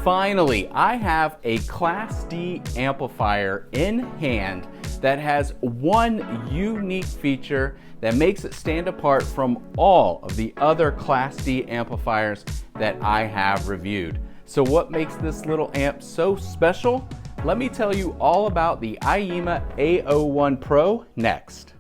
Finally, I have a Class D amplifier in hand that has one unique feature that makes it stand apart from all of the other Class D amplifiers that I have reviewed. So what makes this little amp so special? Let me tell you all about the Aiyima A01 Pro next.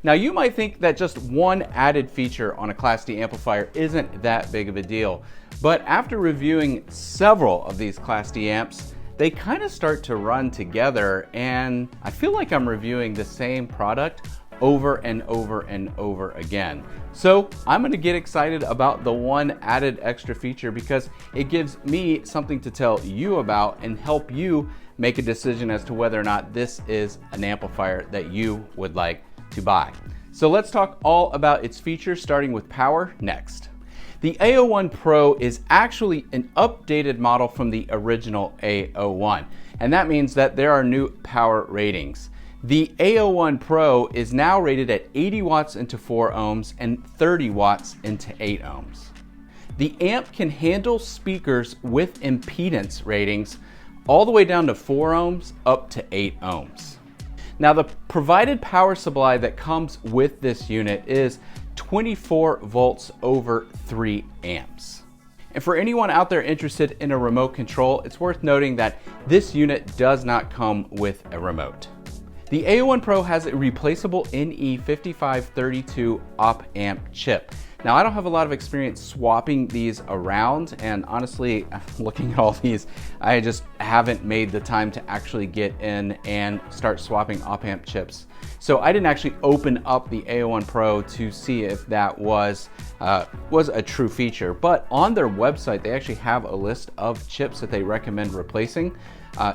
Now you might think that just one added feature on a Class D amplifier isn't that big of a deal, but after reviewing several of these Class D amps, they kind of start to run together, and I feel like I'm reviewing the same product over and over and over again. So I'm gonna get excited about the one added extra feature because it gives me something to tell you about and help you make a decision as to whether or not this is an amplifier that you would like to buy. So let's talk all about its features, starting with power next. The A01 Pro is actually an updated model from the original A01, and that means that there are new power ratings. The A01 Pro is now rated at 80 watts into 4 ohms and 30 watts into 8 ohms. The amp can handle speakers with impedance ratings all the way down to 4 ohms up to 8 ohms. Now the provided power supply that comes with this unit is 24 volts over 3 amps. And for anyone out there interested in a remote control, it's worth noting that this unit does not come with a remote. The A01 Pro has a replaceable NE5532 op amp chip. Now I don't have a lot of experience swapping these around, and honestly, looking at all these, I just haven't made the time to actually get in and start swapping op amp chips. So I didn't actually open up the A01 Pro to see if that was a true feature, but on their website, they actually have a list of chips that they recommend replacing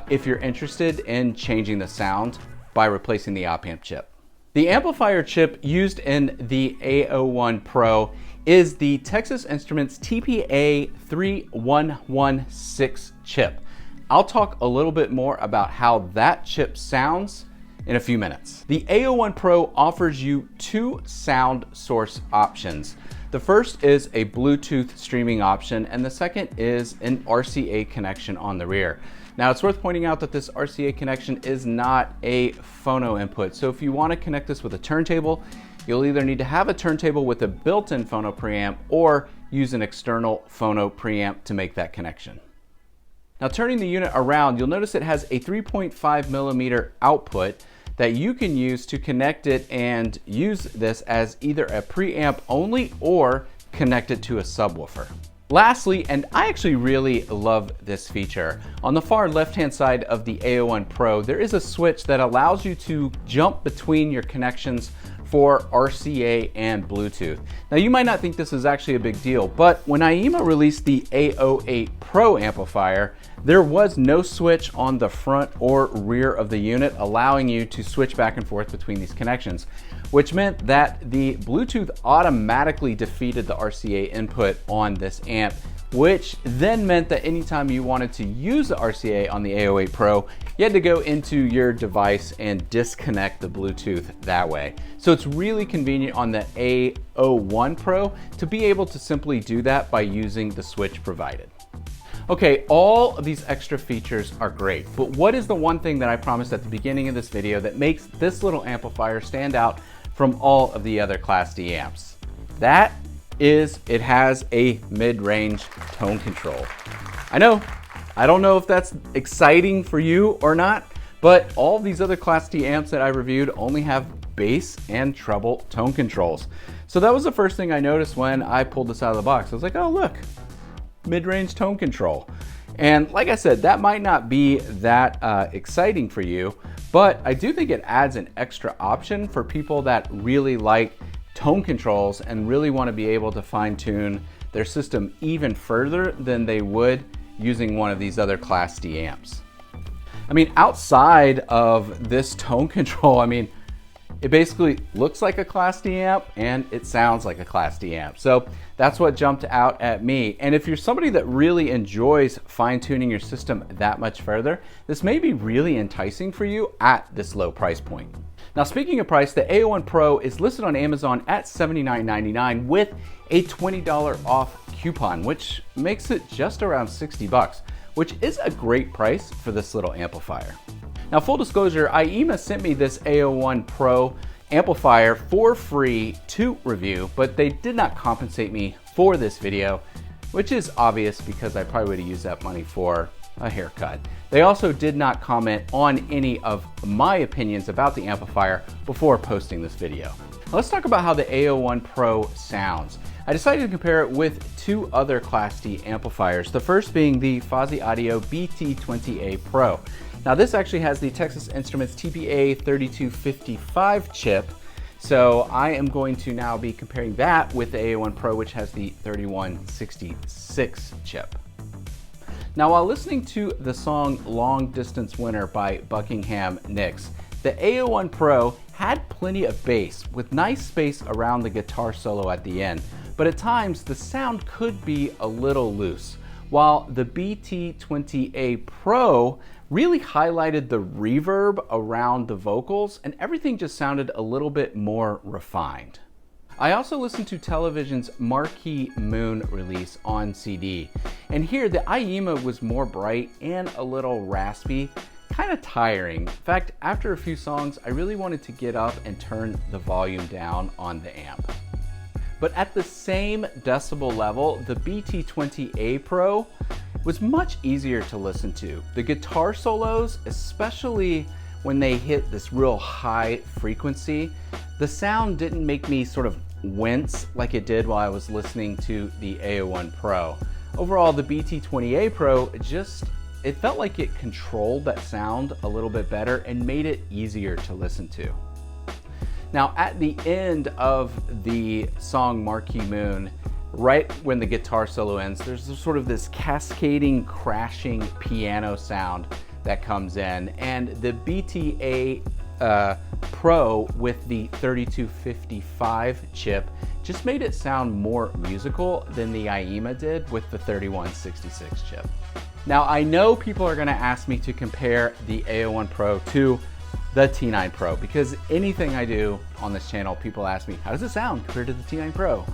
if you're interested in changing the sound by replacing the op amp chip. The amplifier chip used in the A01 Pro is the Texas Instruments TPA3116 chip. I'll talk a little bit more about how that chip sounds in a few minutes. The A01 Pro offers you two sound source options. The first is a Bluetooth streaming option, and the second is an RCA connection on the rear. Now it's worth pointing out that this RCA connection is not a phono input. So if you want to connect this with a turntable, you'll either need to have a turntable with a built-in phono preamp or use an external phono preamp to make that connection. Now turning the unit around, you'll notice it has a 3.5 millimeter output that you can use to connect it and use this as either a preamp only or connect it to a subwoofer. Lastly, and I actually really love this feature, on the far left-hand side of the A01 Pro, there is a switch that allows you to jump between your connections for RCA and Bluetooth. Now you might not think this is actually a big deal, but when Aiyima released the A08 Pro amplifier, there was no switch on the front or rear of the unit allowing you to switch back and forth between these connections, which meant that the Bluetooth automatically defeated the RCA input on this amp, which then meant that anytime you wanted to use the RCA on the A08 Pro, you had to go into your device and disconnect the Bluetooth that way. So it's really convenient on the A01 Pro to be able to simply do that by using the switch provided. Okay, all of these extra features are great, but what is the one thing that I promised at the beginning of this video that makes this little amplifier stand out from all of the other Class D amps? That is, it has a mid-range tone control. I don't know if that's exciting for you or not, but all these other Class D amps that I reviewed only have bass and treble tone controls. So that was the first thing I noticed when I pulled this out of the box. I was like, oh look, mid-range tone control. And like I said, that might not be that exciting for you, but I do think it adds an extra option for people that really like tone controls and really want to be able to fine-tune their system even further than they would using one of these other Class D amps. I mean, outside of this tone control, I mean, it basically looks like a Class D amp and it sounds like a Class D amp. So that's what jumped out at me. And if you're somebody that really enjoys fine-tuning your system that much further, this may be really enticing for you at this low price point. Now, speaking of price, the A01 Pro is listed on Amazon at $79.99 with a $20 off coupon, which makes it just around $60, which is a great price for this little amplifier. Now, full disclosure, Aima sent me this A01 Pro amplifier for free to review, but they did not compensate me for this video, which is obvious because I probably would have used that money for a haircut. They also did not comment on any of my opinions about the amplifier before posting this video. Let's talk about how the A01 Pro sounds. I decided to compare it with two other Class D amplifiers, the first being the Fuzzy Audio BT20A Pro. Now this actually has the Texas Instruments TPA3255 chip, so I am going to now be comparing that with the A01 Pro, which has the 3166 chip. Now, while listening to the song Long Distance Winter by Buckingham Nicks, the A01 Pro had plenty of bass with nice space around the guitar solo at the end, but at times the sound could be a little loose, while the BT20A Pro really highlighted the reverb around the vocals and everything just sounded a little bit more refined. I also listened to Television's Marquee Moon release on CD, and here the Aiyima was more bright and a little raspy, kind of tiring. In fact, after a few songs, I really wanted to get up and turn the volume down on the amp. But at the same decibel level, the BT20A Pro was much easier to listen to. The guitar solos, especially when they hit this real high frequency, the sound didn't make me sort of wince like it did while I was listening to the A01 Pro. Overall, the BT20A Pro it felt like it controlled that sound a little bit better and made it easier to listen to. Now, at the end of the song Marquee Moon, right when the guitar solo ends, there's sort of this cascading, crashing piano sound that comes in, and the BTA Pro with the 3255 chip just made it sound more musical than the Aima did with the 3166 chip. Now, I know people are gonna ask me to compare the A01 Pro to the T9 Pro, because anything I do on this channel, people ask me, how does it sound compared to the T9 Pro?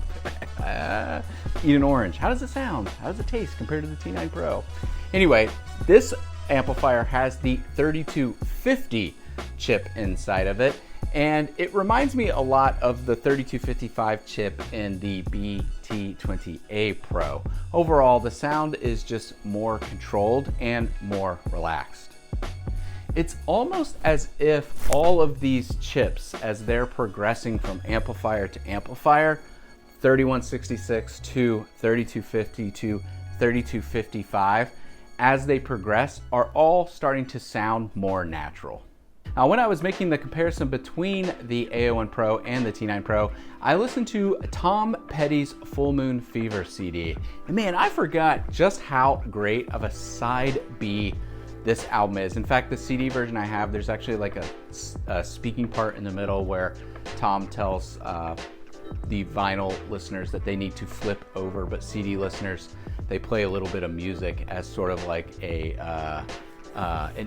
Eat an orange. How does it sound? How does it taste compared to the T9 Pro? Anyway, this amplifier has the 3250 chip inside of it, and it reminds me a lot of the 3255 chip in the BT20A Pro. Overall, the sound is just more controlled and more relaxed. It's almost as if all of these chips, as they're progressing from amplifier to amplifier, 3166 to 3250 to 3255, as they progress, are all starting to sound more natural. Now, when I was making the comparison between the A01 Pro and the T9 Pro, I listened to Tom Petty's Full Moon Fever CD. And man, I forgot just how great of a side B this album is. In fact, the CD version I have, there's actually like a speaking part in the middle where Tom tells the vinyl listeners that they need to flip over, but CD listeners, they play a little bit of music as sort of like an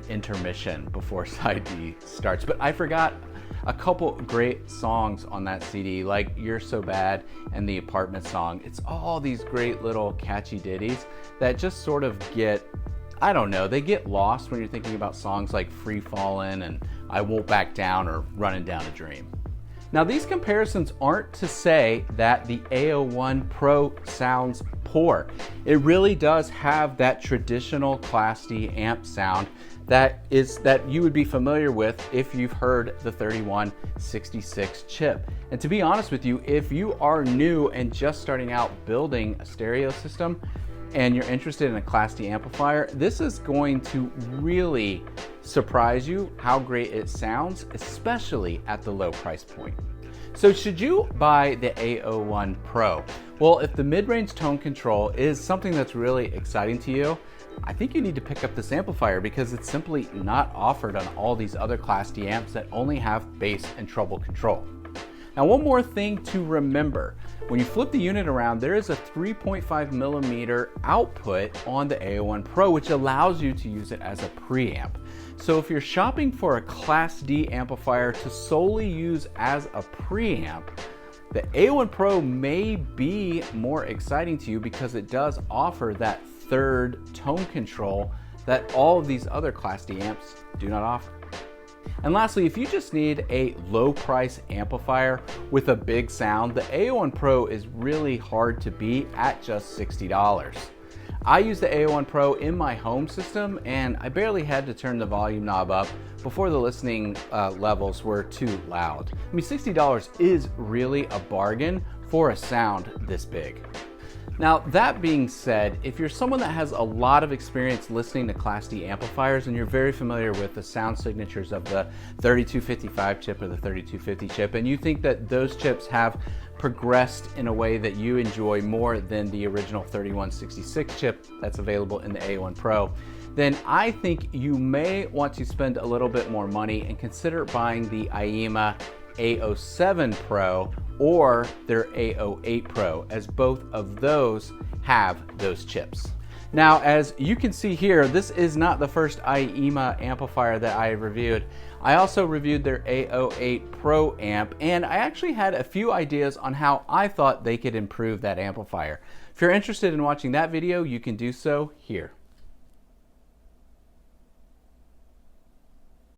intermission before side B starts. But I forgot a couple great songs on that CD, like You're So Bad and the Apartment Song. It's all these great little catchy ditties that just sort of get, I don't know, they get lost when you're thinking about songs like Free Fallin' and I Won't Back Down or Running Down a Dream. Now, these comparisons aren't to say that the A01 Pro sounds poor. It really does have that traditional Class D amp sound that you would be familiar with if you've heard the 3166 chip. And to be honest with you, if you are new and just starting out building a stereo system and you're interested in a Class D amplifier, this is going to really surprise you how great it sounds, especially at the low price point. So should you buy the A01 Pro? Well, if the mid-range tone control is something that's really exciting to you, I think you need to pick up this amplifier because it's simply not offered on all these other Class D amps that only have bass and treble control. Now, one more thing to remember. When you flip the unit around, there is a 3.5 millimeter output on the A01 Pro, which allows you to use it as a preamp. So if you're shopping for a Class D amplifier to solely use as a preamp, the A01 Pro may be more exciting to you because it does offer that third tone control that all of these other Class D amps do not offer. And lastly, if you just need a low price amplifier with a big sound, the A01 Pro is really hard to beat at just $60. I use the A01 Pro in my home system, and I barely had to turn the volume knob up before the listening levels were too loud. I mean, $60 is really a bargain for a sound this big. Now, that being said, if you're someone that has a lot of experience listening to Class D amplifiers and you're very familiar with the sound signatures of the 3255 chip or the 3250 chip, and you think that those chips have progressed in a way that you enjoy more than the original 3166 chip that's available in the A01 Pro, then I think you may want to spend a little bit more money and consider buying the Aima A07 Pro or their A08 Pro, as both of those have those chips. Now, as you can see here, this is not the first Aiyima amplifier that I have reviewed. I also reviewed their A08 Pro amp, and I actually had a few ideas on how I thought they could improve that amplifier. If you're interested in watching that video, you can do so here.